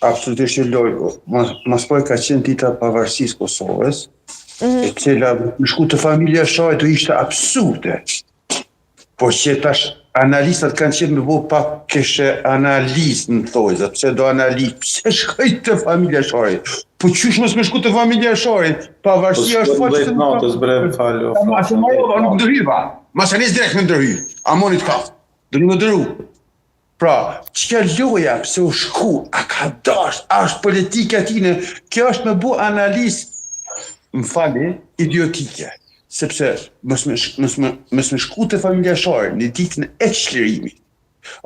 absolutisht e loj. Mas poj ka qenë dita pavarësisë Kosovës, e cila më shku të familja shaj të ishte absurde. Po që tash analistat kanë qenë me bo pak këshe analizë në thojza, pse do analizë, pse shkoj të familja shaj. Po qysh mos me shku të familja shaj, pavarësia është faqë të natës bre, falë. Ma se marova, nuk ndërhyva. Ma se njës direkt me ndërhy. A monit kaftë. Do një më dëru. Pra, që loja pse u shku, a ka dash, a është politika tine, kjo është me bu analizë, më fali, idiotike. Sepse mos me shku të familja share në ditën e çlirimit,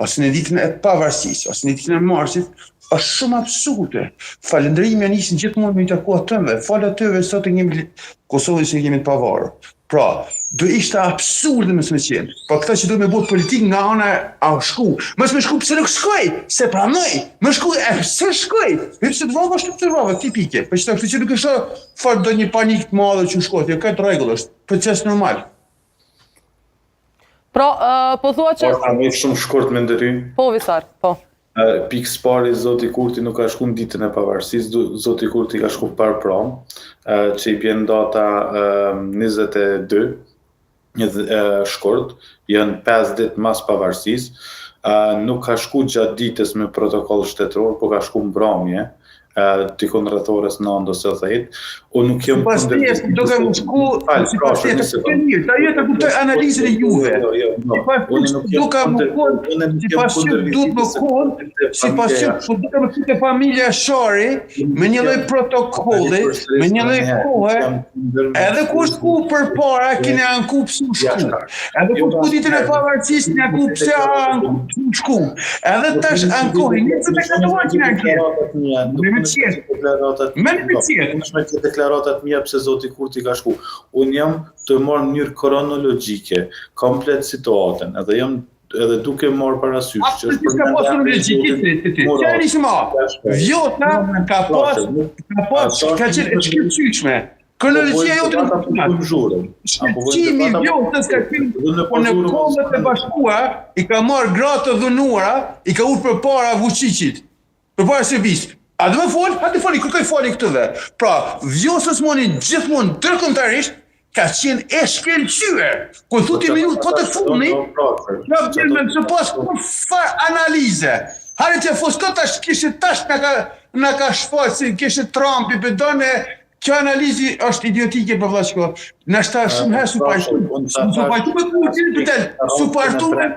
ose në ditën e pavarësisë, ose në ditën e marsit, është shumë absurde. Falëndërimi janë nisin gjithmonë me i taku atëve, falë atyve sot e kemi Kosovën se kemi të pavarur. Pra, do ishte absurde mësë me qenë. Po këta që do me bërë politikë nga ana a shku. Mësë me shku pëse nuk shkoj, se pranoj. Më shku, pëse shkoj? Pëse të vrava, është të vrava, tipike. Për që që nuk është farë do një panikë të madhe që shkoj, jo këtë regull është, proces normal. Pra, po thua që... Po, ta me shumë shkurt me ndëry. Po, Visar, po. Pikës pari, Zoti Kurti nuk ka shku në ditën e pavarësisë, Zoti Kurti ka shku për pram, që i bjen data 22 shkurt, janë 5 ditë mas pavarësisë, nuk ka shku gjatë ditës me protokoll shtetëror, po ka shku mbrëmje, tikon rreth orës 9 ose 10. Unë nuk jam kundër. Do të më shku sipas tjetër të mirë. Ta jetë të kuptoj analizën e juve. Duka më konë, sipas që duhet më konë, sipas që duka më këtë familja shari, me një lloj protokolli, me një lloj kohe, edhe kur shku përpara keni anku pse u shku. Edhe kur shku ditën e pavarësisë keni anku pse anku shku. Edhe tash ankohi, nice me katuar keni anku. Deklaratat mia pse Zoti Kurti ka shku. Unë jam të marrë në mënyrë kronologjike, komplet situatën, edhe duke marrë parasysh që është për Vjota ka qenë e shkëlqyeshme. Kronologjia jote nuk funksionon. Shkëlqimi i Vjotës ka qenë po në Kombët e Bashkuara, i ka marrë gratë të dhunuara, i ka udhë përpara Vučićit, përpara Serbisë. A do me folë? A të foli, kërkoj foli këtë dhe. Pra, Vjosa Osmani gjithmonë ndërkombëtarisht ka qenë e shkëlqyer. Kur thuti minutë po të funi, na vjen me të pas far analize. Hare të fos këta kishte tash na ka shfaqur si kishte Trumpi bedone. Kjo analizi është idiotike për vllazëko. Na shta shumë herë supajtu. Supajtu me Putin, su partume